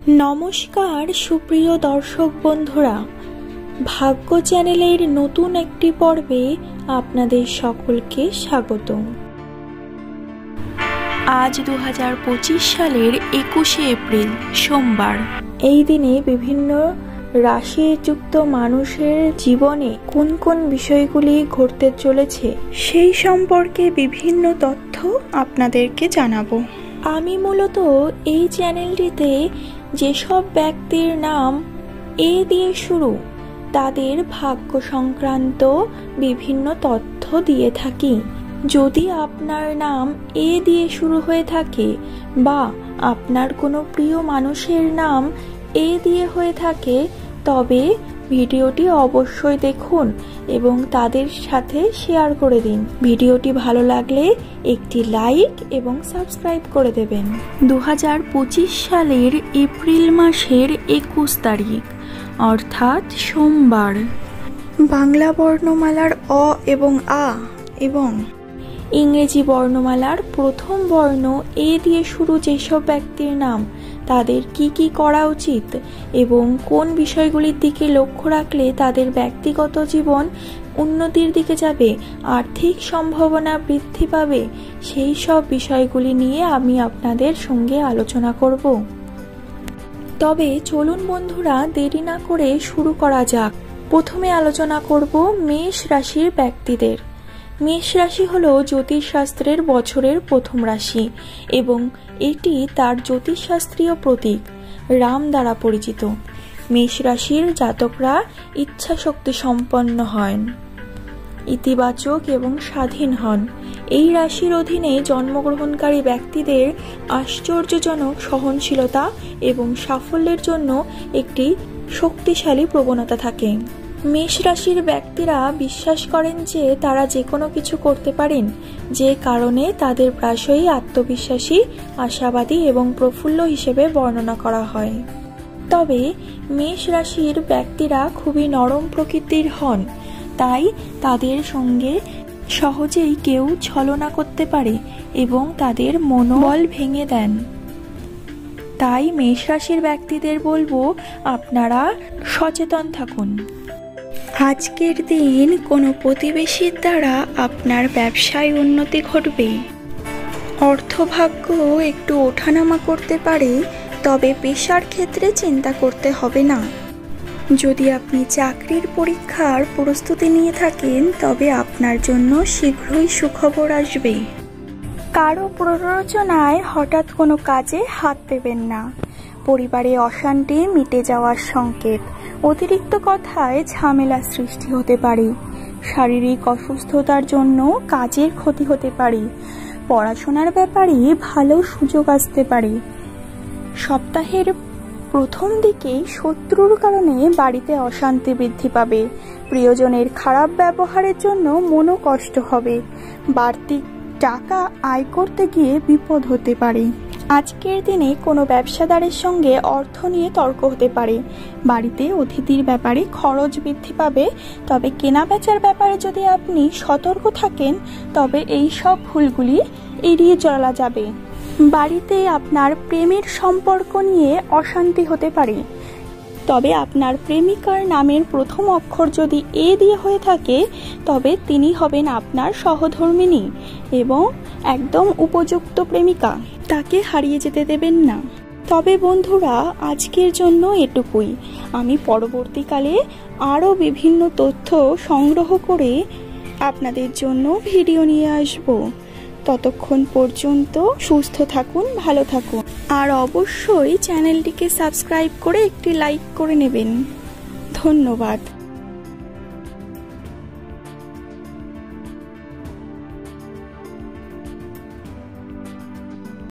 নমস্কার সুপ্রিয় দর্শক বন্ধুরা, ভাগ্য চ্যানেলের নতুন একটি পর্বে আপনাদের সকলকে স্বাগত। আজ 2025 সালের 21শে এপ্রিল সোমবার। এই দিনে বিভিন্ন রাশিযুক্ত মানুষের জীবনে কোন কোন বিষয়গুলি ঘটতে চলেছে সেই সম্পর্কে বিভিন্ন তথ্য আপনাদেরকে জানাবো। আমি মূলত এই চ্যানেলটিতে যেসব ব্যক্তির নাম এ দিয়ে শুরু তাদের ভাগ্য সংক্রান্ত বিভিন্ন তথ্য দিয়ে থাকি। যদি আপনার নাম এ দিয়ে শুরু হয়ে থাকে বা আপনার কোনো প্রিয় মানুষের নাম এ দিয়ে হয়ে থাকে, তবে ভিডিওটি অবশ্যই দেখুন এবং তাদের সাথে শেয়ার করে দিন। ভিডিওটি ভালো লাগলে একটি লাইক এবং সাবস্ক্রাইব করে দেবেন। 2025 সালের এপ্রিল মাসের 21 তারিখ অর্থাৎ সোমবার। বাংলা বর্ণমালার অ এবং আ এবং ইংরেজি বর্ণমালার প্রথম বর্ণ এ দিয়ে শুরু যেসব ব্যক্তির নাম তাদের কি করা উচিত এবং কোন বিষয়গুলির দিকে লক্ষ্য রাখলে তাদের ব্যক্তিগত জীবন উন্নতির দিকে যাবে, আর্থিক সম্ভাবনা বৃদ্ধি পাবে, সেই সব বিষয়গুলি নিয়ে আমি আপনাদের সঙ্গে আলোচনা করব। তবে চলুন বন্ধুরা, দেরি না করে শুরু করা যাক। প্রথমে আলোচনা করব মেষ রাশির ব্যক্তিদের। মেষ রাশি হলো জ্যোতিষশাস্ত্রের বছরের প্রথম রাশি এবং এটি তার জ্যোতিষশাস্ত্রীয় প্রতীক রাম দ্বারা পরিচিত। মেষ রাশির জাতকরা ইচ্ছা শক্তি সম্পন্ন হন, ইতিবাচক এবং স্বাধীন হন। এই রাশির অধীনে জন্মগ্রহণকারী ব্যক্তিদের আশ্চর্যজনক সহনশীলতা এবং সাফল্যের জন্য একটি শক্তিশালী প্রবণতা থাকে। মেষ রাশির ব্যক্তিরা বিশ্বাস করেন যে তারা যে কোনো কিছু করতে পারেন, যে কারণে তাদের প্রায়শই আত্মবিশ্বাসী, আশাবাদী এবং প্রফুল্ল হিসেবে বর্ণনা করা হয়। তবে মেষ রাশির ব্যক্তিরা খুবই নরম প্রকৃতির হন, তাই তাদের সঙ্গে সহজেই কেউ ছলনা করতে পারে এবং তাদের মনোবল ভেঙে দেন। তাই মেষ রাশির ব্যক্তিদের বলবো, আপনারা সচেতন থাকুন। আজকের দিন কোনো প্রতিবেশীর দ্বারা আপনার ব্যবসায় উন্নতি ঘটবে। অর্থভাগ্য একটু ওঠানামা করতে পারে, তবে পেশার ক্ষেত্রে চিন্তা করতে হবে না। যদি আপনি চাকরির পরীক্ষার প্রস্তুতি নিয়ে থাকেন, তবে আপনার জন্য শীঘ্রই সুখবর আসবে। কারো প্ররোচনায় হঠাৎ কোনো কাজে হাত দেবেন না। পরিবারে অশান্তি মিটে যাওয়ার সংকেত। অতিরিক্ত কথায় ঝামেলা সৃষ্টি হতে পারে। শারীরিক অসুস্থতার জন্য কাজের ক্ষতি হতে পারে। পড়াশোনার ব্যাপারে ভালো সুযোগ আসতে পারে। সপ্তাহের প্রথম দিকে শত্রুর কারণে বাড়িতে অশান্তি বৃদ্ধি পাবে। প্রিয়জনের খারাপ ব্যবহারের জন্য মনও কষ্ট হবে। বাড়তি টাকা আয় করতে গিয়ে বিপদ হতে পারে। আজকের দিনে কোনো ব্যবসাদারের সঙ্গে অর্থ নিয়ে তর্ক হতে পারে। বাড়িতে অতিথির ব্যাপারে খরচ বৃদ্ধি পাবে। তবে কেনা বেচার ব্যাপারে যদি আপনি সতর্ক থাকেন, তবে এই সব ভুলগুলি এড়িয়ে চলা যাবে। বাড়িতে আপনার প্রেমের সম্পর্ক নিয়ে অশান্তি হতে পারে। তবে আপনার প্রেমিকার নামের প্রথম অক্ষর যদি এ দিয়ে হয়ে থাকে, তবে তিনি হবেন আপনার সহধর্মিণী এবং একদম উপযুক্ত প্রেমিকা। তাকে হারিয়ে যেতে দেবেন না। তবে বন্ধুরা, আজকের জন্য এটুকুই। আমি পরবর্তীকালে আরও বিভিন্ন তথ্য সংগ্রহ করে আপনাদের জন্য ভিডিও নিয়ে আসব। ততক্ষণ পর্যন্ত সুস্থ থাকুন, ভালো থাকুন, আর অবশ্যই চ্যানেলটিকে সাবস্ক্রাইব করে একটি লাইক করে নেবেন। ধন্যবাদ।